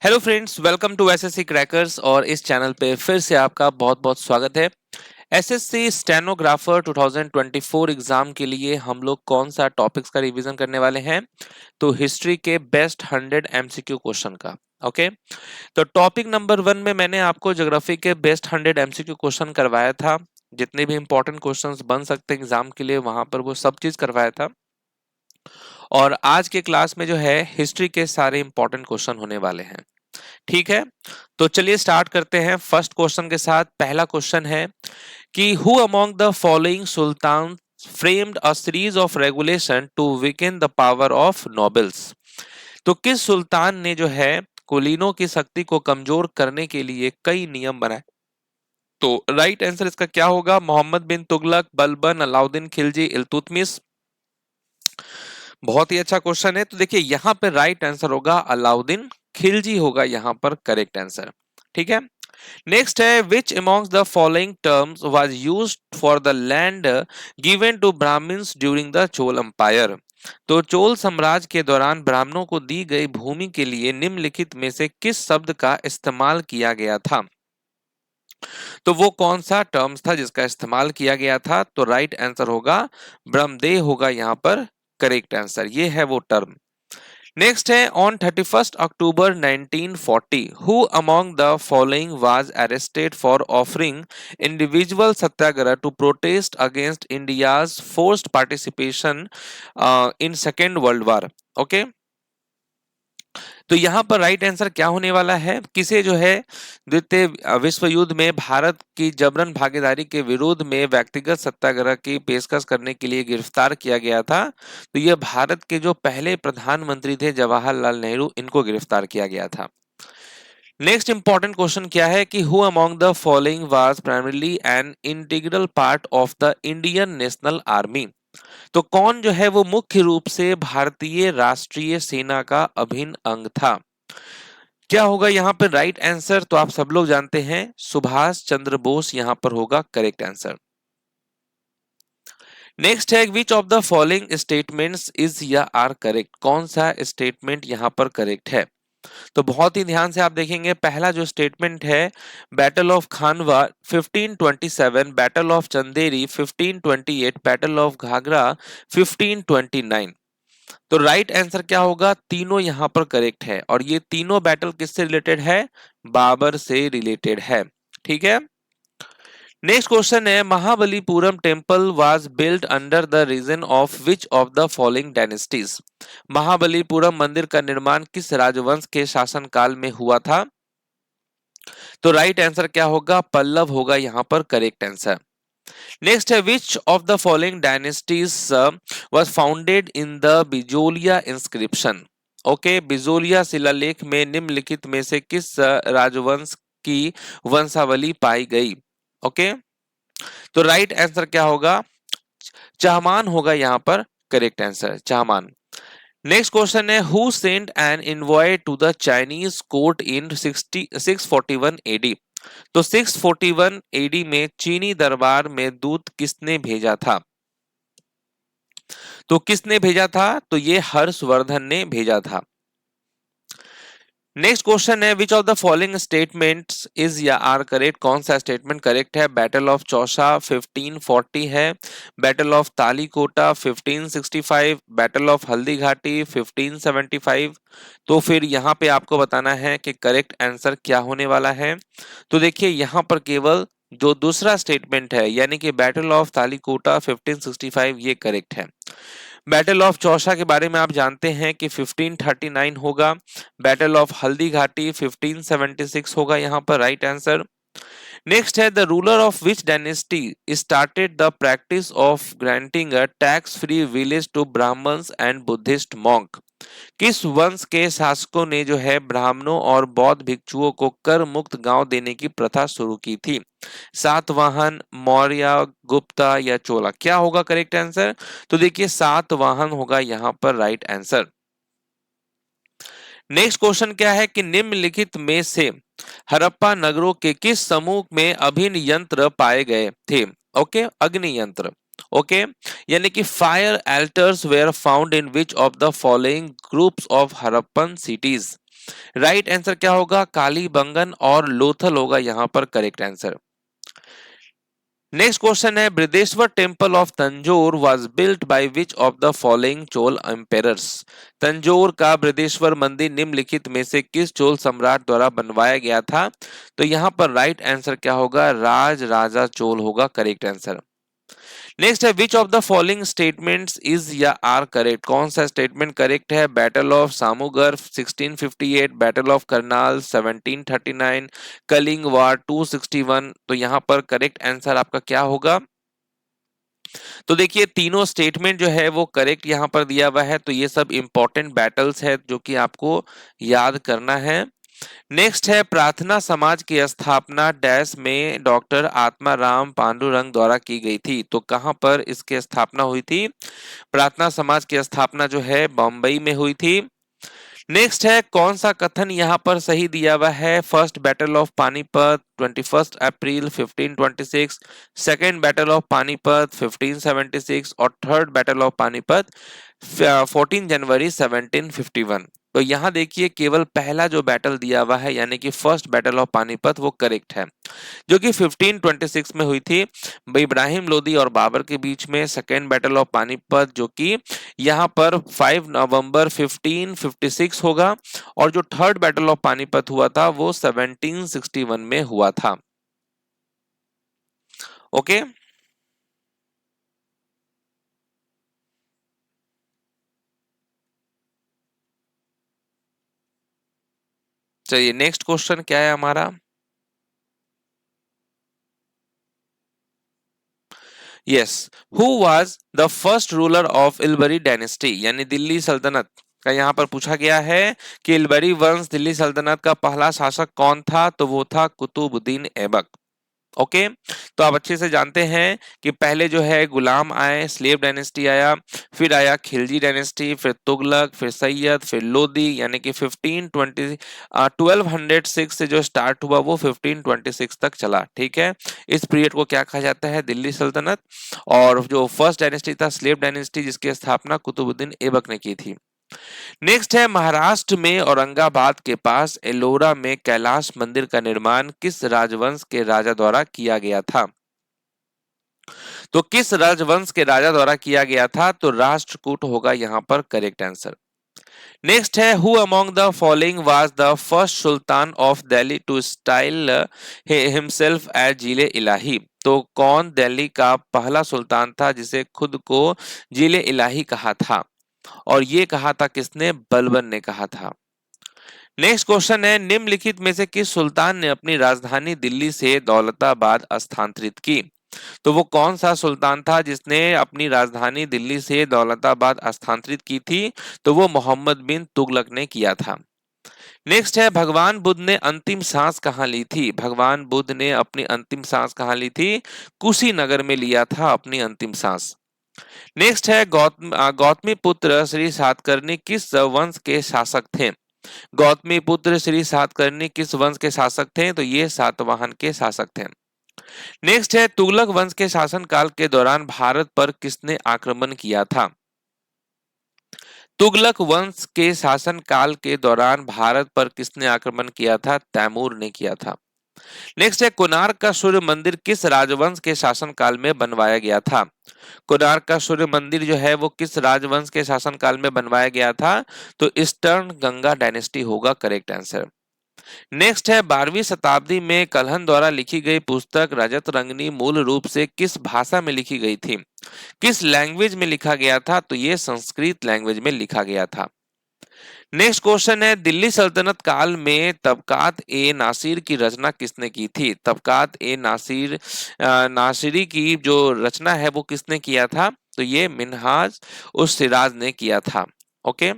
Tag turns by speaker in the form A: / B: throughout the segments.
A: Hello friends, welcome to SSC crackers. और इस channel पे फिर से आपका बहुत बहुत स्वागत है। एसएससी स्टेनोग्राफर 2024 एग्जाम के लिए हम लोग कौन सा टॉपिक्स का रिवीजन करने वाले हैं? तो हिस्ट्री के बेस्ट 100 एमसीक्यू क्वेश्चन का। ओके, तो टॉपिक नंबर 1 में मैंने आपको ज्योग्राफी के बेस्ट 100 एमसीक्यू क्वेश्चन करवाया था। जितने भी इंपॉर्टेंट क्वेश्चंस बन सकते हैं एग्जाम के लिए वहां पर वो सब चीज करवाया था। और आज के क्लास में जो है हिस्ट्री के सारे इंपॉर्टेंट क्वेश्चन होने वाले हैं। ठीक है, तो चलिए स्टार्ट करते हैं फर्स्ट क्वेश्चन के साथ। पहला क्वेश्चन है कि who among the following sultan framed a series of regulation to weaken the power of nobles. तो किस सुल्तान ने जो है कुलीनों की शक्ति को कमजोर करने के लिए कई नियम बनाए? तो राइट आंसर इसका क्या होगा? मोहम्मद बिन तुगलक, बलबन, अलाउद्दीन खिलजी, इल्तुतमिश। बहुत ही अच्छा क्वेश्चन है। तो देखिए यहाँ पे राइट आंसर होगा अलाउद्दीन खिलजी होगा यहाँ पर करेक्ट आंसर। ठीक है, नेक्स्ट है which amongst the following terms was used for the land given to Brahmins during the Chola empire. तो चोल साम्राज्य के दौरान ब्राह्मणों को दी गई भूमि के लिए निम्नलिखित में से किस शब्द का इस्तेमाल किया गया था? तो वो कौन सा टर्म्स था जिसका इस्तेमाल किया गया था? तो राइट आंसर होगा ब्रह्मदेह होगा यहाँ पर करेक्ट आंसर। ये है वो टर्म। नेक्स्ट है on 31st October 1940 who among the following was arrested for offering individual satyagraha to protest against India's forced participation in second world war. Okay, तो यहाँ पर राइट आंसर क्या होने वाला है? किसे जो है द्वितीय विश्व युद्ध में भारत की जबरन भागीदारी के विरोध में व्यक्तिगत सत्याग्रह की पेशकश करने के लिए गिरफ्तार किया गया था? तो ये भारत के जो पहले प्रधानमंत्री थे जवाहरलाल नेहरू, इनको गिरफ्तार किया गया था। नेक्स्ट इंपॉर्टेंट क्वेश्चन क्या है कि who among the following was primarily an integral part of the Indian national army. तो कौन जो है वो मुख्य रूप से भारतीय राष्ट्रीय सेना का अभिन्न अंग था? क्या होगा यहाँ पर राइट आंसर? तो आप सब लोग जानते हैं सुभाष चंद्र बोस यहाँ पर होगा करेक्ट आंसर। नेक्स्ट है which of the following statements is या आर करेक्ट। कौन सा स्टेटमेंट यहाँ पर करेक्ट है? तो बहुत ही ध्यान से आप देखेंगे। पहला जो स्टेटमेंट है battle of Khanwa 1527, battle of Chanderi 1528, battle of Ghaghra 1529। तो राइट आंसर क्या होगा? तीनों यहां पर करेक्ट है। और ये तीनों बैटल किससे रिलेटेड है? बाबर से रिलेटेड है। ठीक है, नेक्स्ट क्वेश्चन है Mahabalipuram temple was built under the region of which of the following dynasties. Mahabalipuram मंदिर का निर्माण किस राजवंश के शासनकाल में हुआ था? तो राइट आंसर क्या होगा? पल्लव होगा यहाँ पर करेक्ट आंसर। नेक्स्ट है which of the following dynasties was founded in the Bijolia inscription. Okay, Bijolia शिलालेख में निम्नलिखित में से किस राजवंश की वंशावली पाई गई? ओके, तो राइट आंसर क्या होगा? चाहमान होगा यहाँ पर correct answer, Chahamana. Next question है who sent an envoy to the Chinese court in 641 AD. तो 641 एडी में चीनी दरबार में दूत किसने भेजा था? तो किसने भेजा था? तो ये हर्षवर्धन ने भेजा था। नेक्स्ट क्वेश्चन है which of the following statements is या आर करेक्ट। कौन सा स्टेटमेंट करेक्ट है? बैटल ऑफ चौसा 1540 है, battle of Talikota 1565, battle of Haldi Ghati 1575। तो फिर यहाँ पे आपको बताना है कि करेक्ट आंसर क्या होने वाला है। तो देखिए यहाँ पर केवल जो दूसरा स्टेटमेंट है यानी कि बैटल ऑफ तालीकोटा 1565 ये करेक्ट है। बैटल ऑफ चौसा के बारे में आप जानते हैं कि 1539 होगा। बैटल ऑफ हल्दी घाटी 1576 होगा यहाँ पर राइट आंसर। नेक्स्ट है the ruler of which dynasty started the practice of granting a tax free village to Brahmans and Buddhist monk. किस वंश के शासकों ने जो है ब्राह्मणों और बौद्ध भिक्षुओं को कर मुक्त गांव देने की प्रथा शुरू की थी? सातवाहन, मौर्य, गुप्ता या चोला? क्या होगा करेक्ट आंसर? तो देखिए सातवाहन होगा यहाँ पर राइट आंसर। नेक्स्ट क्वेश्चन क्या है कि निम्नलिखित में से हड़प्पा नगरों के किस समूह में अभिन्न यंत्र पाए गए थे? ओके, अग्नि यंत्र। ओके, यानी कि fire altars were found in which of the following groups of Harappan cities. Right answer क्या होगा? कालीबंगन और लोथल होगा यहाँ पर करेक्ट आंसर। नेक्स्ट क्वेश्चन है, Brihadeshwara temple of Tanjore was built by which of the following Chola emperors? Tanjore का बृहदेश्वर मंदिर निम्नलिखित में से किस चोल सम्राट द्वारा बनवाया गया था? तो यहाँ पर राइट आंसर क्या होगा? राज राजा चोल होगा करेक्ट आंसर। नेक्स्ट है, which of the following statements is या आर करेक्ट? कौन सा स्टेटमेंट करेक्ट है? Battle of Samugarh 1658, battle of Karnal 1739, Kalinga war 261। तो यहाँ पर करेक्ट आंसर आपका क्या होगा? तो देखिए तीनों स्टेटमेंट जो है वो करेक्ट यहाँ पर दिया हुआ है, तो ये सब इंपॉर्टेंट बैटल्स है जो कि आपको याद करना है। नेक्स्ट है, प्रार्थना समाज की स्थापना डैश में डॉक्टर आत्माराम पांडुरंग द्वारा की गई थी? तो कहां पर इसकी स्थापना हुई थी? प्रार्थना समाज की स्थापना जो है बम्बई में हुई थी। नेक्स्ट है, कौन सा कथन यहाँ पर सही दिया हुआ है? First battle of Panipat 21 April 1526, second battle of Panipat 1576 और थर्ड बैटल ऑफ पानीपत 14 जनवरी 1751। तो यहाँ देखिए केवल पहला जो बैटल दिया हुआ है यानी कि फर्स्ट बैटल ऑफ पानीपत वो करेक्ट है, जो कि 1526 में हुई थी इब्राहिम लोदी और बाबर के बीच में। सेकेंड बैटल ऑफ पानीपत जो कि यहाँ पर 5 नवंबर 1556 होगा, और जो थर्ड बैटल ऑफ पानीपत हुआ था वो 1761 में हुआ था। ओके, चलिए नेक्स्ट क्वेश्चन क्या है हमारा? Yes, who was the first ruler of Ilbari dynasty? यानी दिल्ली सल्तनत का यहाँ पर पूछा गया है कि इलबरी वंश दिल्ली सल्तनत का पहला शासक कौन था? तो वो था कुतुबुद्दीन ऐबक। ओके, तो आप अच्छे से जानते हैं कि पहले जो है गुलाम आए, स्लेव डायनेस्टी आया, फिर आया खिलजी डायनेस्टी, फिर तुगलक, फिर सैयद, फिर लोदी, यानी कि 1206 से जो स्टार्ट हुआ वो 1526 तक चला। ठीक है, इस पीरियड को क्या कहा जाता है? दिल्ली सल्तनत। और जो फर्स्ट डायनेस्टी था स्लेव डायनेस्टी, जिसकी स्थापना कुतुबुद्दीन ऐबक ने की थी। नेक्स्ट है, महाराष्ट्र में औरंगाबाद के पास एलोरा में कैलाश मंदिर का निर्माण किस राजवंश के राजा द्वारा किया गया था? तो किस राजवंश के राजा द्वारा किया गया था? तो राष्ट्रकूट होगा यहाँ पर करेक्ट आंसर। नेक्स्ट है, who among the following was the first sultan of Delhi to style himself as Zille Ilahi? तो कौन दिल्ली का पहला सुल्तान था जिसे खुद को जिले इलाही कहा था? और ये कहा था किसने? बलबन ने कहा था। नेक्स्ट क्वेश्चन है, निम्नलिखित में से किस सुल्तान ने अपनी राजधानी दिल्ली से दौलताबाद स्थानांतरित की? तो वो कौन सा सुल्तान था जिसने अपनी राजधानी दिल्ली से दौलताबाद स्थानांतरित की थी? तो वो मोहम्मद बिन तुगलक ने किया था। नेक्स्ट है, भगवान बुद्ध ने अंतिम सांस कहाँ ली थी? भगवान बुद्ध ने अपनी अंतिम सांस कहाँ ली थी? कुशीनगर में लिया था अपनी अंतिम सांस। नेक्स्ट है, गौतमी पुत्र श्री सातकर्णी किस वंश के शासक थे? गौतमी पुत्र श्री सातकर्णी किस वंश के शासक थे? तो ये सातवाहन के शासक थे। नेक्स्ट है, तुगलक वंश के शासनकाल के दौरान भारत पर किसने आक्रमण किया था? तुगलक वंश के शासनकाल के दौरान भारत पर किसने आक्रमण किया था? तैमूर ने किया था। नेक्स्ट है, कोणार्क का सूर्य मंदिर किस राजवंश के शासनकाल में बनवाया गया था? कोणार्क का सूर्य मंदिर जो है वो किस राजवंश के शासनकाल में बनवाया गया था? तो ईस्टर्न गंगा डायनेस्टी होगा करेक्ट आंसर। नेक्स्ट है, 12वीं शताब्दी में कल्हन द्वारा लिखी गई पुस्तक रजत रंगनी मूल रूप से किस भाषा में लिखी गई थी? किस लैंग्वेज में लिखा गया था? तो ये संस्कृत लैंग्वेज में लिखा गया था। नेक्स्ट क्वेश्चन है, दिल्ली सल्तनत काल में तबकात ए नासिर की रचना किसने की थी? तबकात ए नासिर नासिरी की जो रचना है वो किसने किया था? तो ये मिनहाज उस सिराज ने किया था। ओके,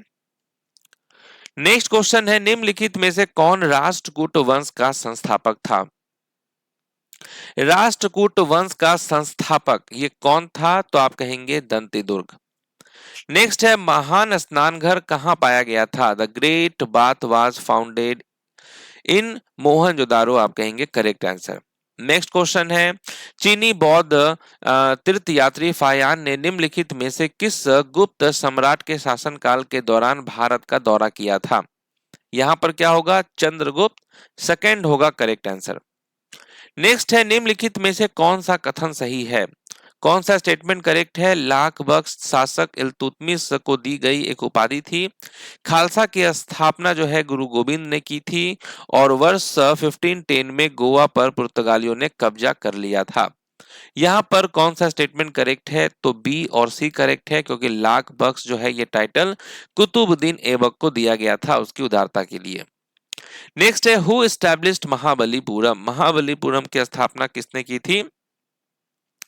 A: नेक्स्ट क्वेश्चन है, निम्नलिखित में से कौन राष्ट्रकूट वंश का संस्थापक था? राष्ट्रकूट वंश का संस्थापक ये कौन था? तो आप कहेंगे दंतीदुर्ग। नेक्स्ट है, महान स्नान घर कहाँ पाया गया था? The great bath was founded in Mohenjodaro, आप कहेंगे करेक्ट आंसर। नेक्स्ट क्वेश्चन है, चीनी बौद्ध तीर्थयात्री फायान ने निम्नलिखित में से किस गुप्त सम्राट के शासनकाल के दौरान भारत का दौरा किया था? यहां पर क्या होगा, चंद्रगुप्त, सेकंड होगा करेक्ट आंसर। नेक्स्ट है, निम्नलिखित में से कौन सा कथन सही है, कौन सा स्टेटमेंट करेक्ट है। लाख बख्श शासक इल्तुतमिश को दी गई एक उपाधि थी। खालसा की स्थापना जो है गुरु गोविंद ने की थी। और वर्ष 1510 में गोवा पर पुर्तगालियों ने कब्जा कर लिया था। यहाँ पर कौन सा स्टेटमेंट करेक्ट है, तो बी और सी करेक्ट है, क्योंकि लाख बख्श जो है ये टाइटल कुतुबुद्दीन ऐबक को दिया गया था उसकी उदारता के लिए। नेक्स्ट है, हु एस्टैब्लिश्ड महाबलीपुरम, महाबलीपुरम की स्थापना किसने की थी,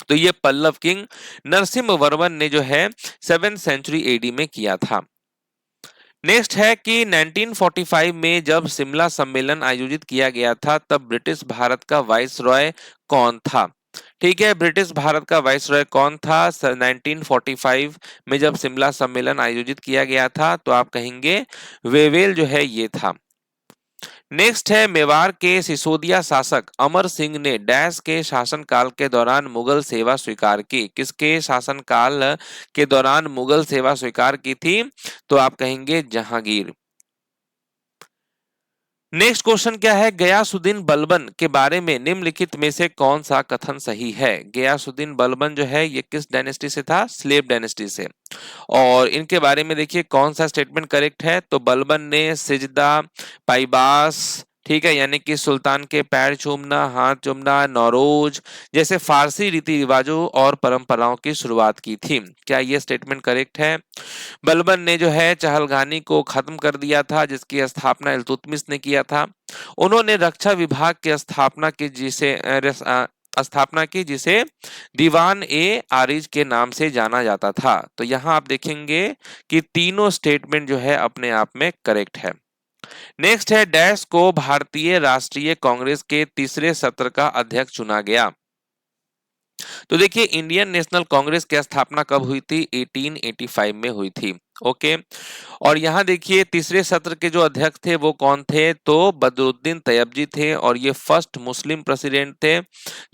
A: तो ये पल्लव किंग नरसिम्हा वर्मन ने जो है 7th सेंचुरी एडी में किया था। नेक्स्ट है कि 1945 में जब शिमला सम्मेलन आयोजित किया गया था तब ब्रिटिश भारत का वाइस रॉय कौन था। ठीक है, ब्रिटिश भारत का वाइस रॉय कौन था 1945 में जब शिमला सम्मेलन आयोजित किया गया था, तो आप कहेंगे वेवेल जो है ये था। नेक्स्ट है, मेवाड़ के सिसोदिया शासक अमर सिंह ने डैश के शासनकाल के दौरान मुगल सेवा स्वीकार की, किसके शासनकाल के दौरान मुगल सेवा स्वीकार की थी, तो आप कहेंगे जहांगीर। नेक्स्ट क्वेश्चन क्या है, गयासुद्दीन बलबन के बारे में निम्नलिखित में से कौन सा कथन सही है। गयासुद्दीन बलबन जो है ये किस डायनेस्टी से था, स्लेव डायनेस्टी से। और इनके बारे में देखिए कौन सा स्टेटमेंट करेक्ट है, तो बलबन ने सिजदा, पाइबास, ठीक है, यानी कि सुल्तान के पैर चूमना, हाथ चूमना, नौरोज जैसे फारसी रीति रिवाजों और परंपराओं की शुरुआत की थी। क्या ये स्टेटमेंट करेक्ट है। बलबन ने जो है चहलगानी को खत्म कर दिया था जिसकी स्थापना इल्तुतमिश ने किया था। उन्होंने रक्षा विभाग की स्थापना की जिसे दीवान ए आरिज के नाम से जाना जाता था। तो यहाँ आप देखेंगे कि तीनों स्टेटमेंट जो है अपने आप में करेक्ट है। नेक्स्ट है, डैश को भारतीय राष्ट्रीय कांग्रेस के तीसरे सत्र का अध्यक्ष चुना गया। तो देखिए इंडियन नेशनल कांग्रेस की स्थापना कब हुई थी, 1885 में हुई थी। ओके, और यहाँ देखिए तीसरे सत्र के जो अध्यक्ष थे वो कौन थे, तो बदरुद्दीन तैयबजी थे और ये फर्स्ट मुस्लिम प्रेसिडेंट थे।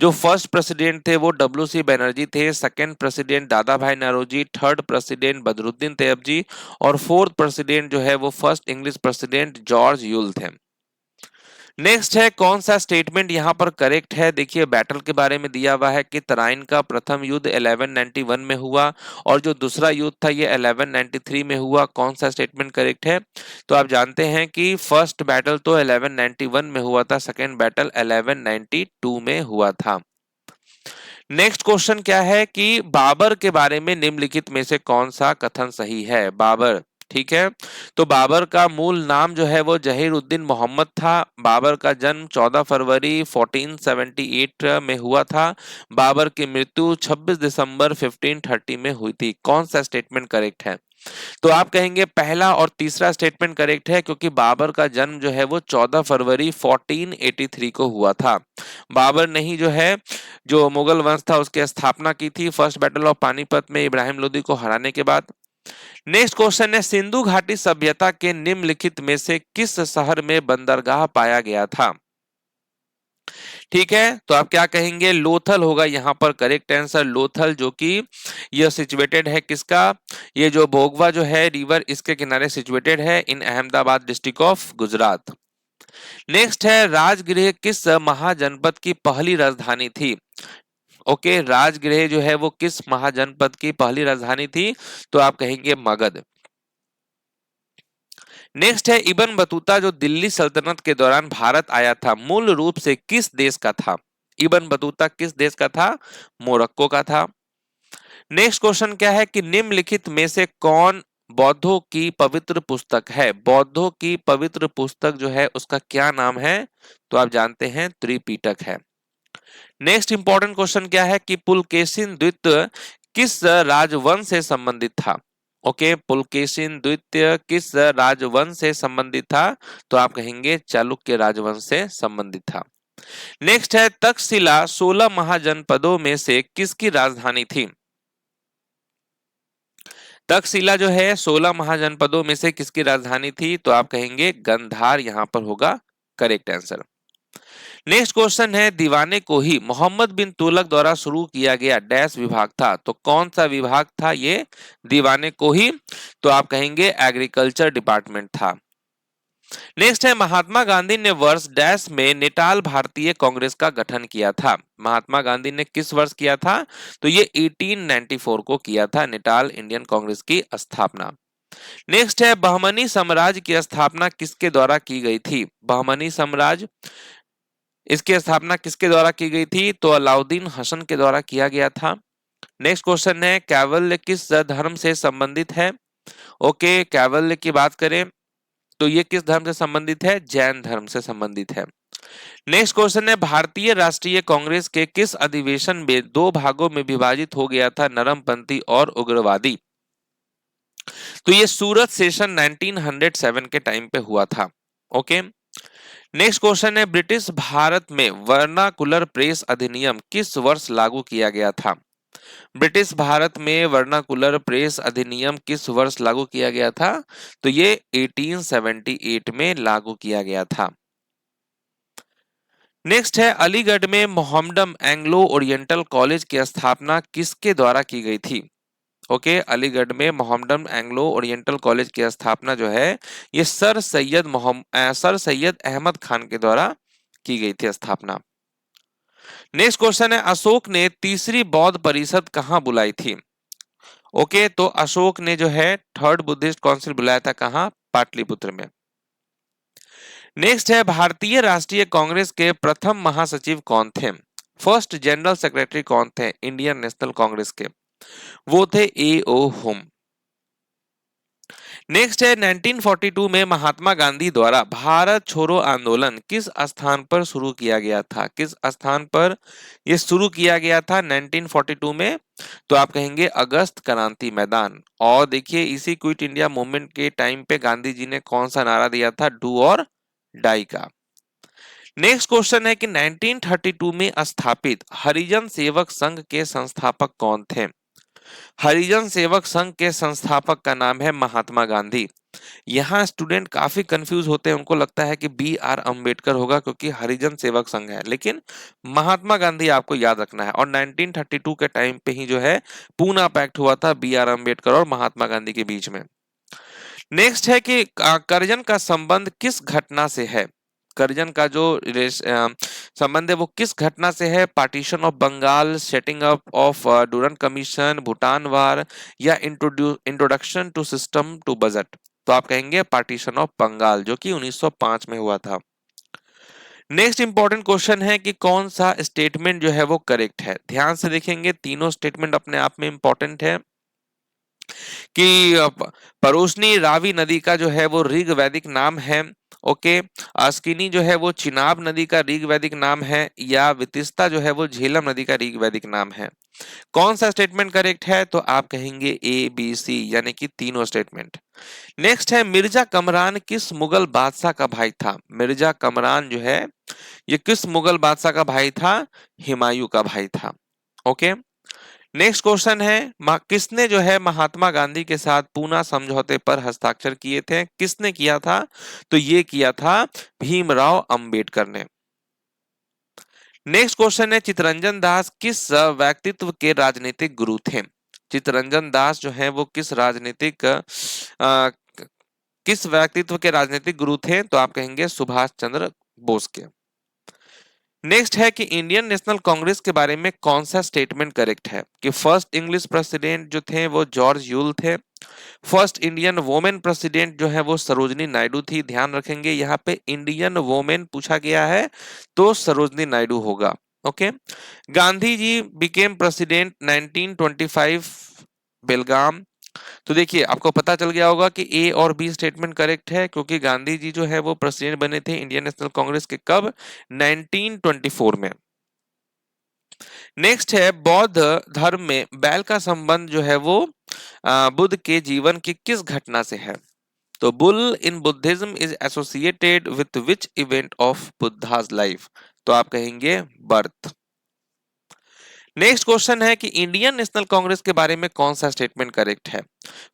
A: जो फर्स्ट प्रेसिडेंट थे वो डब्ल्यू.सी. बनर्जी थे, सेकंड प्रेसिडेंट दादा भाई नौरोजी, थर्ड प्रेसिडेंट बदरुद्दीन तैयबजी और फोर्थ प्रेसिडेंट जो है वो first English president George Yule थे। नेक्स्ट है, कौन सा स्टेटमेंट यहाँ पर करेक्ट है। देखिए बैटल के बारे में दिया हुआ है कि तराइन का प्रथम युद्ध 1191 में हुआ और जो दूसरा युद्ध था ये 1193 में हुआ। कौन सा स्टेटमेंट करेक्ट है, तो आप जानते हैं कि फर्स्ट बैटल तो 1191 में हुआ था, सेकेंड बैटल 1192 में हुआ था। नेक्स्ट क्वेश्चन क्या है कि बाबर के बारे में निम्नलिखित में से कौन सा कथन सही है। बाबर, ठीक है, तो बाबर का मूल नाम जो है वो जहीरुद्दीन मोहम्मद था। बाबर का जन्म 14 फरवरी 1478 में हुआ था। बाबर की मृत्यु 26 दिसंबर 1530 में हुई थी। कौन सा स्टेटमेंट करेक्ट है, तो आप कहेंगे पहला और तीसरा स्टेटमेंट करेक्ट है, क्योंकि बाबर का जन्म जो है वो 14 फरवरी 1483 को हुआ था। बाबर ने ही जो है जो मुगल वंश था उसकी स्थापना की थी फर्स्ट बैटल ऑफ पानीपत में इब्राहिम लोदी को हराने के बाद। नेक्स्ट क्वेश्चन है, सिंधु घाटी सभ्यता के निम्नलिखित में से किस शहर में बंदरगाह पाया गया था। ठीक है, तो आप क्या कहेंगे, लोथल होगा यहाँ पर करेक्ट आंसर। लोथल जो कि यह सिचुएटेड है किसका, ये जो भोगवा जो है रिवर इसके किनारे सिचुएटेड है in Ahmedabad district of Gujarat. Next है, राजगृह किस महाजनपद की पहली राजधानी थी। ओके, राजगृह जो है वो किस महाजनपद की पहली राजधानी थी, तो आप कहेंगे मगध। नेक्स्ट है, इब्न बतूता जो दिल्ली सल्तनत के दौरान भारत आया था मूल रूप से किस देश का था। इब्न बतूता किस देश का था, मोरक्को का था। नेक्स्ट क्वेश्चन क्या है कि निम्नलिखित में से कौन बौद्धों की पवित्र पुस्तक है। बौद्धों की पवित्र पुस्तक जो है उसका क्या नाम है, तो आप जानते हैं त्रिपिटक है। नेक्स्ट इंपॉर्टेंट क्वेश्चन क्या है कि पुलकेशिन द्वितीय किस राजवंश से संबंधित था। ओके, पुलकेशिन द्वितीय किस राजवंश से संबंधित था, तो आप कहेंगे चालुक्य राजवंश से संबंधित था। नेक्स्ट है, तक्षशिला 16 महाजनपदों में से किसकी राजधानी थी। तक्षशिला जो है 16 महाजनपदों में से किसकी राजधानी थी, तो आप कहेंगे गंधार यहां पर होगा करेक्ट आंसर। नेक्स्ट क्वेश्चन है, दीवाने को ही मोहम्मद बिन तुगलक द्वारा शुरू किया गया डैश विभाग था। तो कौन सा विभाग था ये दीवाने को ही, तो आप कहेंगे एग्रीकल्चर डिपार्टमेंट था। नेक्स्ट है महात्मा गांधी ने वर्ष डैश में नेटाल भारतीय कांग्रेस का गठन किया था। महात्मा गांधी ने किस वर्ष किया था? तो ये 1894 को किया था नेटाल इंडियन कांग्रेस की स्थापना। नेक्स्ट है बहमनी साम्राज्य की स्थापना किसके द्वारा की गई थी? बहमनी साम्राज्य, इसकी स्थापना किसके द्वारा की गई थी? तो अलाउद्दीन हसन के द्वारा किया गया था। नेक्स्ट क्वेश्चन है कैवल्य किस धर्म से संबंधित है? ओके, कैवल्य की बात करें तो ये किस धर्म से संबंधित है? जैन धर्म से संबंधित है। नेक्स्ट क्वेश्चन है भारतीय राष्ट्रीय कांग्रेस के किस अधिवेशन में दो भागों में विभाजित हो गया था नरमपंथी और उग्रवादी? तो ये सूरत सेशन 1907 के टाइम पे हुआ था। ओके, नेक्स्ट क्वेश्चन है ब्रिटिश भारत में वर्नाकुलर प्रेस अधिनियम किस वर्ष लागू किया गया था? ब्रिटिश भारत में वर्नाकुलर प्रेस अधिनियम किस वर्ष लागू किया गया था? तो ये 1878 में लागू किया गया था। नेक्स्ट है अलीगढ़ में मोहम्मडन एंग्लो ओरिएंटल कॉलेज की स्थापना किसके द्वारा की गई थी? ओके, अलीगढ़ में मोहम्मदन एंग्लो ओरिएंटल कॉलेज की स्थापना जो है ये सर सैयद अहमद खान के द्वारा की गई थी स्थापना। नेक्स्ट क्वेश्चन है अशोक ने तीसरी बौद्ध परिषद कहां बुलाई थी? ओके, तो अशोक ने जो है थर्ड बुद्धिस्ट काउंसिल बुलाया था कहां? पाटलिपुत्र में। नेक्स्ट है भारतीय राष्ट्रीय कांग्रेस के प्रथम महासचिव कौन थे? फर्स्ट जनरल सेक्रेटरी कौन थे इंडियन नेशनल कांग्रेस के? वो थे A.O. होम। नेक्स्ट है 1942 में महात्मा गांधी द्वारा भारत छोड़ो आंदोलन किस स्थान पर शुरू किया गया था? किस स्थान पर यह शुरू किया गया था 1942 में? तो आप कहेंगे अगस्त क्रांति मैदान। और देखिए इसी क्विट इंडिया मूवमेंट के टाइम पे गांधी जी ने कौन सा नारा दिया था? डू और डाई का। नेक्स्ट क्वेश्चन है कि 1932 में स्थापित हरिजन सेवक संघ के संस्थापक कौन थे? हरिजन सेवक संघ के संस्थापक का नाम है महात्मा गांधी। यहाँ स्टूडेंट काफी कंफ्यूज होते हैं, उनको लगता है कि B.R. अंबेडकर होगा क्योंकि हरिजन सेवक संघ है, लेकिन महात्मा गांधी आपको याद रखना है। और 1932 के टाइम पे ही जो है पूना पैक्ट हुआ था B.R. अंबेडकर और महात्मा गांधी के बीच में। नेक्स्ट है कि करजन का संबंध किस घटना से है? करजन का जो संबंध है वो किस घटना से है? Partition of Bengal, setting up of Durand commission, Bhutan war, या introduction to system to budget? तो आप कहेंगे पार्टीशन ऑफ बंगाल जो कि 1905 में हुआ था। नेक्स्ट इंपॉर्टेंट क्वेश्चन है कि कौन सा स्टेटमेंट जो है वो करेक्ट है? ध्यान से देखेंगे, तीनों स्टेटमेंट अपने आप में इंपॉर्टेंट है कि परोशनी रावी नदी का जो है वो ऋग वैदिक नाम है। ओके, अस्किनी जो है वो चिनाब नदी का ऋग वैदिक नाम है, या वितिस्ता जो है वो झेलम नदी का ऋग वैदिक नाम है? कौन सा स्टेटमेंट करेक्ट है? तो आप कहेंगे ABC, यानी कि तीनों स्टेटमेंट। नेक्स्ट है मिर्जा कमरान किस मुगल बादशाह का भाई था? मिर्जा कमरान जो है ये किस मुगल बादशाह का भाई था? हुमायूं का भाई था। ओके, नेक्स्ट क्वेश्चन है किसने जो है महात्मा गांधी के साथ पूना समझौते पर हस्ताक्षर किए थे? किसने किया था? तो ये किया था भीमराव अंबेडकर ने। नेक्स्ट क्वेश्चन है चित्तरंजन दास किस व्यक्तित्व के राजनीतिक गुरु थे? चित्तरंजन दास जो है वो किस किस व्यक्तित्व के राजनीतिक गुरु थे? तो आप कहेंगे सुभाष चंद्र बोस के। नेक्स्ट है कि इंडियन नेशनल कांग्रेस के बारे में कौन सा स्टेटमेंट करेक्ट है? कि फर्स्ट इंग्लिश प्रेसिडेंट जो थे वो जॉर्ज यूल थे। फर्स्ट इंडियन वोमेन प्रेसिडेंट जो है वो सरोजनी नायडू थी। ध्यान रखेंगे यहाँ पे इंडियन वोमेन पूछा गया है तो सरोजनी नायडू होगा। Okay, Gandhi ji became president 1925 बेलगाम। तो देखिए आपको पता चल गया होगा कि A और B स्टेटमेंट करेक्ट है क्योंकि गांधी जी जो है वो प्रेसिडेंट बने थे इंडियन नेशनल कांग्रेस के कब? 1924 में। नेक्स्ट है बौद्ध धर्म में बैल का संबंध जो है वो बुद्ध के जीवन की किस घटना से है? तो bull in Buddhism is associated with which event of Buddha's life? तो आप कहेंगे बर्थ। नेक्स्ट क्वेश्चन है कि इंडियन नेशनल कांग्रेस के बारे में कौन सा स्टेटमेंट करेक्ट है?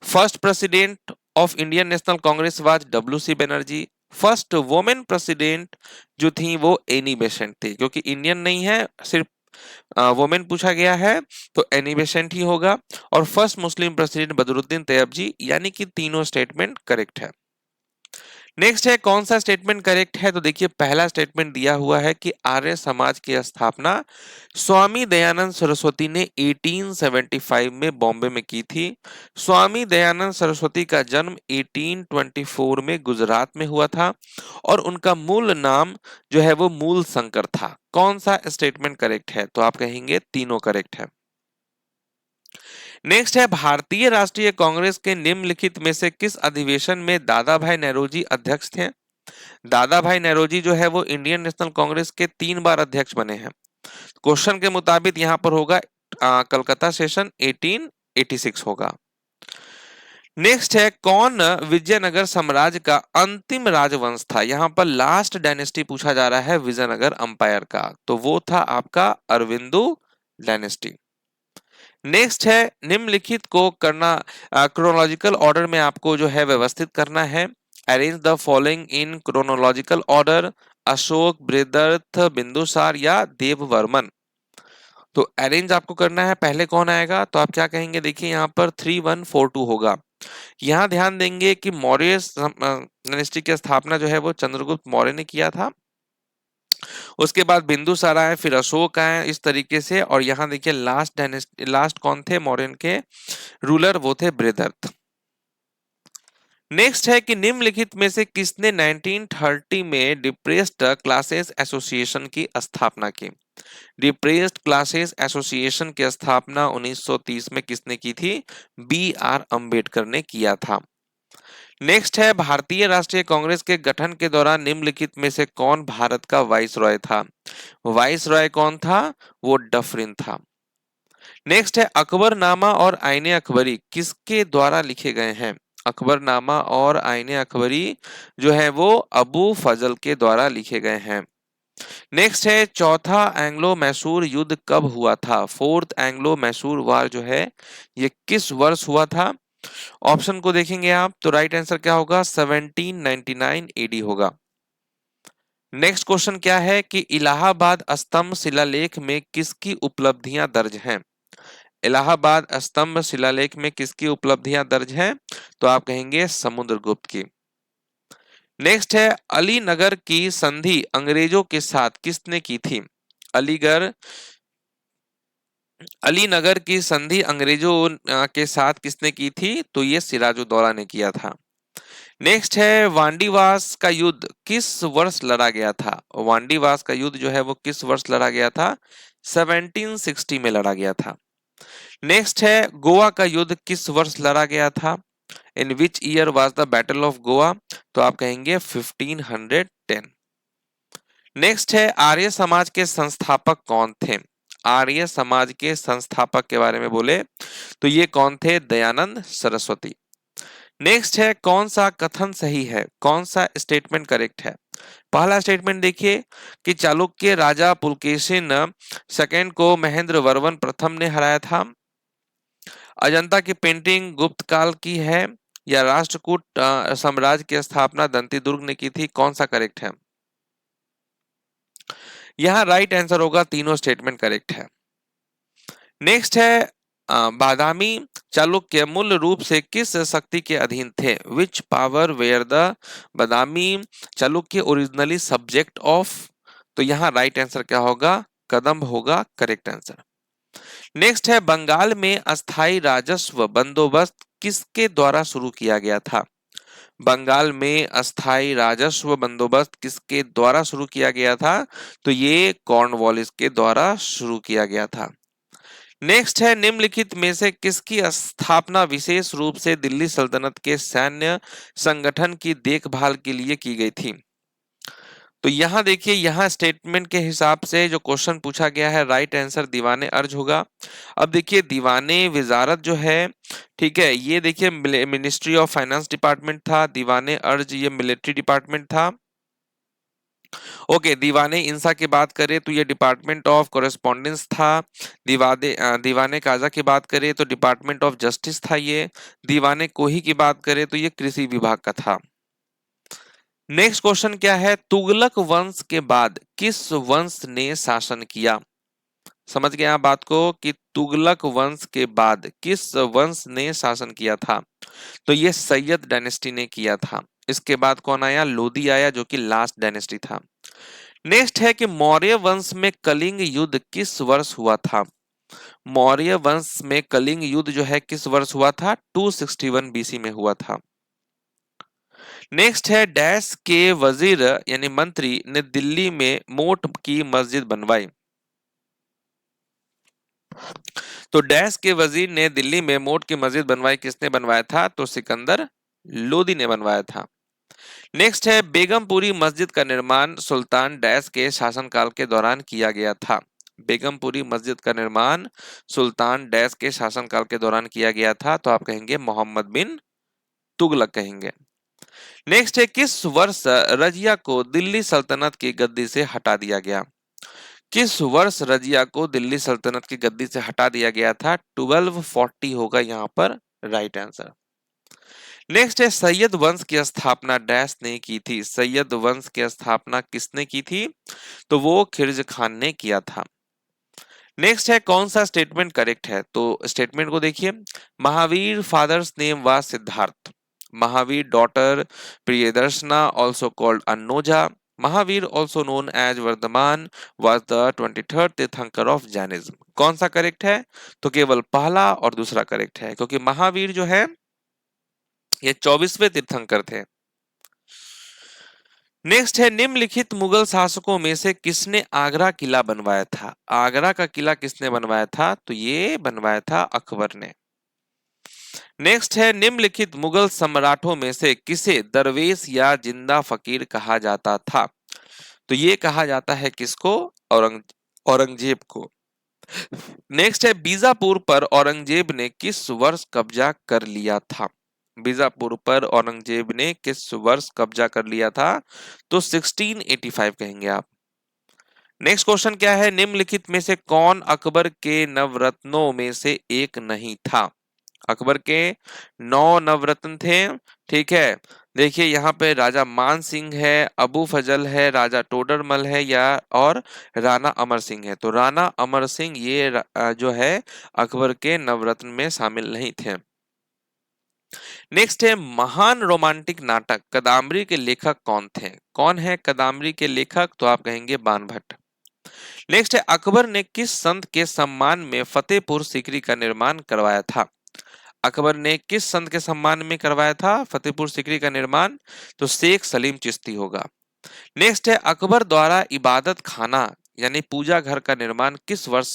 A: First president of Indian national Congress was W.C. Banerjee. First women president जो थी वो एनी बेसेंट थी, क्योंकि इंडियन नहीं है सिर्फ वोमेन पूछा गया है तो एनी बेसेंट ही होगा। और first Muslim president Badruddin Tyabji, यानी कि तीनों स्टेटमेंट करेक्ट है। नेक्स्ट है कौन सा स्टेटमेंट करेक्ट है, तो देखिए पहला स्टेटमेंट दिया हुआ है कि आर्य समाज की स्थापना स्वामी दयानंद सरस्वती ने 1875 में बॉम्बे में की थी। स्वामी दयानंद सरस्वती का जन्म 1824 में गुजरात में हुआ था और उनका मूल नाम जो है वो मूल शंकर था। कौन सा स्टेटमेंट करेक्ट है, तो आप कहेंगे तीनों करेक्ट है। नेक्स्ट है भारतीय राष्ट्रीय कांग्रेस के निम्नलिखित में से किस अधिवेशन में दादा भाई नौरोजी अध्यक्ष थे। दादा भाई नौरोजी जो है वो इंडियन नेशनल कांग्रेस के 3 बार अध्यक्ष बने हैं। क्वेश्चन के मुताबिक यहाँ पर होगा कलकत्ता सेशन 1886 होगा। नेक्स्ट है कौन विजयनगर साम्राज्य का अंतिम राजवंश था। यहाँ पर लास्ट डायनेस्टी पूछा जा रहा है विजयनगर अंपायर का, तो वो था आपका अरविंदो डायनेस्टी। नेक्स्ट है निम्नलिखित को करना क्रोनोलॉजिकल ऑर्डर में आपको जो है व्यवस्थित करना है। Arrange the following in chronological order, Ashoka, Brihadratha, Bindusara या देववर्मन। तो अरेंज आपको करना है, पहले कौन आएगा, तो आप क्या कहेंगे, देखिए यहाँ पर 3142 होगा। यहाँ ध्यान देंगे कि मौर्य डायनेस्टी की स्थापना जो है वो चंद्रगुप्त मौर्य ने किया था, उसके बाद बिंदुसार आए, फिर अशोक आए, इस तरीके से। और यहाँ देखिए लास्ट कौन थे मौर्यन के रूलर, वो थे बृहदर्थ। नेक्स्ट है कि निम्नलिखित में से किसने 1930 में डिप्रेस्ड क्लासेस एसोसिएशन की स्थापना की। डिप्रेस्ड क्लासेस एसोसिएशन की स्थापना 1930 में किसने की थी, बी आर अंबेडकर ने किया था। नेक्स्ट है भारतीय राष्ट्रीय कांग्रेस के गठन के दौरान निम्नलिखित में से कौन भारत का वाइसरॉय था। वाइसरॉय कौन था, वो डफरिन था। नेक्स्ट है अकबरनामा और आईने अकबरी किसके द्वारा लिखे गए हैं। अकबरनामा और आईने अकबरी जो है वो अबू फजल के द्वारा लिखे गए हैं। नेक्स्ट है चौथा एंग्लो मैसूर युद्ध कब हुआ था। फोर्थ एंग्लो मैसूर वार जो है ये किस वर्ष हुआ था। ऑप्शन को देखेंगे आप तो राइट आंसर क्या होगा, 1799 एडी होगा। नेक्स्ट क्वेश्चन क्या है कि इलाहाबाद स्तंभ शिलालेख में किसकी उपलब्धियां दर्ज हैं। इलाहाबाद स्तंभ शिलालेख में किसकी उपलब्धियां दर्ज हैं, तो आप कहेंगे समुद्रगुप्त की। नेक्स्ट है अलीनगर की संधि अंग्रेजों के साथ किसने की थी। अलीगढ़ अलीनगर की संधि अंग्रेजों के साथ किसने की थी, तो ये सिराजुद्दौला ने किया था। नेक्स्ट है वांडीवास का युद्ध किस वर्ष लड़ा गया था। वांडीवास का युद्ध जो है वो किस वर्ष लड़ा गया था, 1760 में लड़ा गया था। नेक्स्ट है गोवा का युद्ध किस वर्ष लड़ा गया था। In which year was the battle of Goa, तो आप कहेंगे 1510। नेक्स्ट है आर्य समाज के संस्थापक कौन थे। आर्य समाज के संस्थापक के बारे में बोले तो ये कौन थे, दयानंद सरस्वती। नेक्स्ट है कौन सा कथन सही है, कौन सा स्टेटमेंट करेक्ट है। पहला स्टेटमेंट देखिए कि चालुक्य राजा पुलकेशिन सेकंड को महेंद्र वर्मन प्रथम ने हराया था। अजंता की पेंटिंग गुप्त काल की है या राष्ट्रकूट साम्राज्य की स्थापना दंती दुर्ग ने की थी, कौन सा करेक्ट है। यहाँ राइट आंसर होगा, तीनों स्टेटमेंट करेक्ट है। नेक्स्ट है बादामी चालुक्य मूल रूप से किस शक्ति के अधीन थे। Which power were the Badami Chalukya originally subject of, तो यहाँ राइट आंसर क्या होगा, कदम्ब होगा करेक्ट आंसर। नेक्स्ट है बंगाल में अस्थाई राजस्व बंदोबस्त किसके द्वारा शुरू किया गया था। बंगाल में अस्थाई राजस्व बंदोबस्त किसके द्वारा शुरू किया गया था, तो ये कॉर्नवालिस के द्वारा शुरू किया गया था। नेक्स्ट है निम्नलिखित में से किसकी स्थापना विशेष रूप से दिल्ली सल्तनत के सैन्य संगठन की देखभाल के लिए की गई थी। तो यहाँ देखिए, यहाँ स्टेटमेंट के हिसाब से जो क्वेश्चन पूछा गया है राइट आंसर दीवाने अर्ज होगा। अब देखिए दीवाने विजारत जो है, ठीक है, ये देखिए मिनिस्ट्री ऑफ फाइनेंस डिपार्टमेंट था, दीवाने अर्ज ये मिलिट्री डिपार्टमेंट था। ओके, दीवाने इंसा की बात करें तो ये डिपार्टमेंट ऑफ कॉरेस्पॉन्डेंस था। दीवाने काजा की बात करें तो डिपार्टमेंट ऑफ जस्टिस था। ये दीवाने कोही की बात करें तो ये कृषि विभाग का था। नेक्स्ट क्वेश्चन क्या है, तुगलक वंश के बाद किस वंश ने शासन किया। समझ गए आप बात को कि तुगलक वंश के बाद किस वंश ने शासन किया था, तो ये सैयद डायनेस्टी ने किया था। इसके बाद कौन आया, लोदी आया, जो कि लास्ट डायनेस्टी था। नेक्स्ट है कि मौर्य वंश में कलिंग युद्ध किस वर्ष हुआ था। मौर्य वंश में कलिंग युद्ध जो है किस वर्ष हुआ था, 261 बीसी में हुआ था। नेक्स्ट है डैश के वजीर यानी मंत्री ने दिल्ली में मोट की मस्जिद बनवाई। तो डैश के वजीर ने दिल्ली में मोट की मस्जिद बनवाई, किसने बनवाया था, तो सिकंदर लोदी ने बनवाया था। नेक्स्ट है बेगमपुरी मस्जिद का निर्माण सुल्तान डैश के शासनकाल के दौरान किया गया था। बेगमपुरी मस्जिद का निर्माण सुल्तान डैश के शासनकाल के दौरान किया गया था, तो आप कहेंगे मोहम्मद बिन तुगलक कहेंगे। नेक्स्ट है किस वर्ष रजिया को दिल्ली सल्तनत की गद्दी से हटा दिया गया। किस वर्ष रजिया को दिल्ली सल्तनत की गद्दी से हटा दिया गया था, 1240 होगा यहाँ पर राइट आंसर। नेक्स्ट है सैयद वंश की स्थापना डैश ने की थी। सैयद वंश की स्थापना किसने की थी, तो वो खिरज खान ने किया था। नेक्स्ट है कौन सा स्टेटमेंट करेक्ट है, तो स्टेटमेंट को देखिए, Mahavira father's name was Siddhartha, Mahavira daughter Priyadarshana also called Anojja, Mahavira also known as Vardhamana was the 23rd tirthankara of Jainism. कौन सा करेक्ट है, तो केवल पहला और दूसरा करेक्ट है, क्योंकि महावीर जो है ये 24वें तीर्थंकर थे। नेक्स्ट है निम्नलिखित मुगल शासकों में से किसने आगरा किला बनवाया था। आगरा का किला किसने बनवाया था, तो ये बनवाया था अकबर ने। नेक्स्ट है निम्नलिखित मुगल सम्राटों में से किसे दरवेश या जिंदा फकीर कहा जाता था। तो ये कहा जाता है किसको, औरंगजेब को। नेक्स्ट है बीजापुर पर औरंगजेब ने किस वर्ष कब्जा कर लिया था। बीजापुर पर औरंगजेब ने किस वर्ष कब्जा कर लिया था, तो 1685 कहेंगे आप। नेक्स्ट क्वेश्चन क्या है, निम्नलिखित में से कौन अकबर के नवरत्नों में से एक नहीं था। अकबर के 9 नवरत्न थे, ठीक है। देखिए यहाँ पे राजा मान सिंह है, अबू फजल है, राजा टोडरमल है या और राणा अमर सिंह है। तो राणा अमर सिंह ये जो है अकबर के नवरत्न में शामिल नहीं थे। नेक्स्ट है महान रोमांटिक नाटक कदाम्बरी के लेखक कौन थे। कौन है कदाम्बरी के लेखक, तो आप कहेंगे बाण भट्ट। नेक्स्ट है अकबर ने किस संत के सम्मान में फतेहपुर सीकरी का निर्माण करवाया था। अकबर ने किस संत के सम्मान में करवाया था फतेहपुर सीकरी का निर्माण, तो शेख सलीम चिश्ती होगा। नेक्स्ट है अकबर द्वारा इबादत खाना यानी पूजा घर का निर्माण किस वर्ष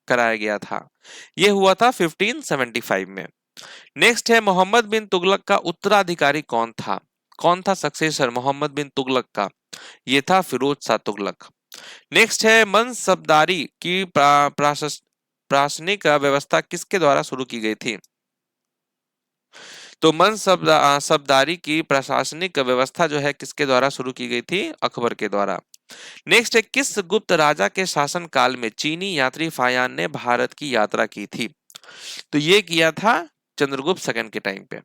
A: कराया गया था। यह हुआ था 1575 में। नेक्स्ट है मोहम्मद बिन तुगलक का उत्तराधिकारी कौन था। कौन था सक्सेसर मोहम्मद बिन तुगलक का, ये था फिरोज शाह तुगलक। नेक्स्ट है मनसबदारी की प्रशासनिक व्यवस्था किसके द्वारा शुरू की गई थी। तो मनसबदारी की प्रशासनिक व्यवस्था जो है किसके द्वारा शुरू की गई थी, अकबर के द्वारा। नेक्स्ट है किस गुप्त राजा के शासन काल में चीनी यात्री फायान ने भारत की यात्रा की थी। तो ये किया था चंद्रगुप्त सेकंड के टाइम पे।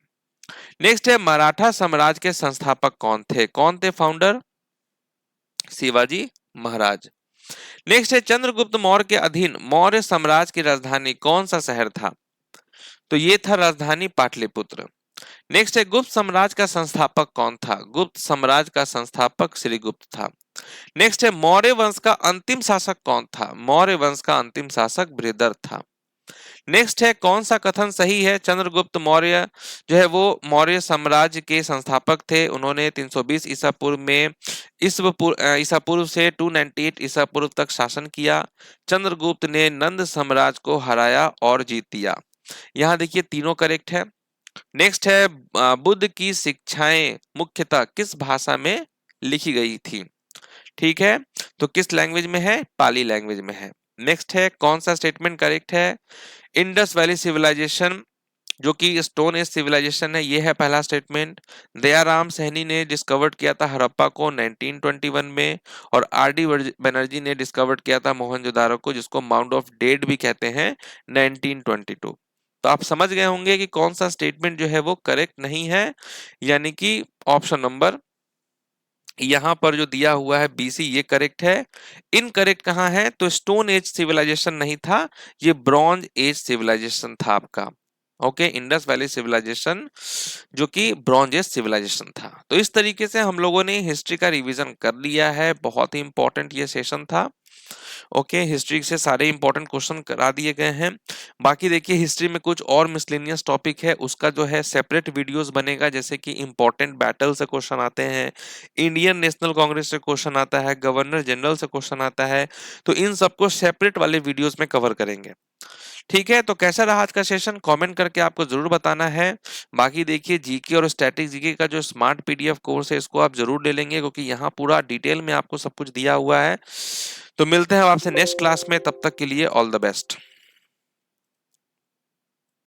A: नेक्स्ट है मराठा साम्राज्य के संस्थापक कौन थे। कौन थे फाउंडर, शिवाजी महाराज। नेक्स्ट है चंद्रगुप्त मौर्य के अधीन मौर्य साम्राज्य की राजधानी कौन सा शहर था। तो ये था राजधानी पाटलिपुत्र। नेक्स्ट है गुप्त साम्राज्य का संस्थापक कौन था। गुप्त साम्राज्य का संस्थापक श्रीगुप्त था। नेक्स्ट है मौर्य वंश का अंतिम शासक कौन था। मौर्य वंश का अंतिम शासक बृहदर था। नेक्स्ट है कौन सा कथन सही है, चंद्रगुप्त मौर्य जो है वो मौर्य साम्राज्य के संस्थापक थे। उन्होंने 320 ईसा पूर्व में ईसा पूर्व से 298 ईसा पूर्व तक शासन किया। चंद्रगुप्त ने नंद साम्राज्य को हराया और जीत दिया। यहाँ देखिए तीनों करेक्ट है। नेक्स्ट है बुद्ध की शिक्षाएं मुख्यतः किस भाषा में लिखी गई थी। ठीक है, तो किस लैंग्वेज में है, पाली लैंग्वेज में है। नेक्स्ट है कौन सा स्टेटमेंट करेक्ट है, इंडस वैली सिविलाइजेशन जो कि स्टोन एज सिविलाइजेशन है, ये है पहला स्टेटमेंट। दयाराम सहनी ने डिस्कवर्ड किया था हड़प्पा को 1921 में, और आर.डी. बनर्जी ने डिस्कवर्ड किया था मोहनजोदारो को, जिसको माउंट ऑफ डेड भी कहते हैं, 1922। तो आप समझ गए होंगे कि कौन सा स्टेटमेंट जो है वो करेक्ट नहीं है, यानी कि ऑप्शन नंबर यहां पर जो दिया हुआ है बीसी ये करेक्ट है। इनकरेक्ट कहां है, तो स्टोन एज सिविलाइजेशन नहीं था, ये ब्रॉन्ज एज सिविलाइजेशन था आपका। ओके, इंडस वैली सिविलाइजेशन जो कि ब्रॉन्ज एज सिविलाइजेशन था। तो इस तरीके से हम लोगों ने हिस्ट्री का रिवीजन कर लिया है। बहुत ही इंपॉर्टेंट ये सेशन था। ओके, हिस्ट्री से सारे इंपॉर्टेंट क्वेश्चन करा दिए गए हैं। बाकी देखिए हिस्ट्री में कुछ और मिसलेनियस टॉपिक है, उसका जो है सेपरेट वीडियोस बनेगा, जैसे कि इंपॉर्टेंट बैटल से क्वेश्चन आते हैं, इंडियन नेशनल कांग्रेस से क्वेश्चन आता है, गवर्नर जनरल से क्वेश्चन आता है। तो इन सबको सेपरेट वाले वीडियोस में कवर करेंगे। ठीक है, तो कैसा रहा आज का सेशन कमेंट करके आपको जरूर बताना है। बाकी देखिए जीके और स्टैटिक जीके का जो स्मार्ट पीडीएफ कोर्स है इसको आप जरूर ले लेंगे, क्योंकि यहाँ पूरा डिटेल में आपको सब कुछ दिया हुआ है। तो मिलते हैं आपसे नेक्स्ट क्लास में, तब तक के लिए ऑल द बेस्ट।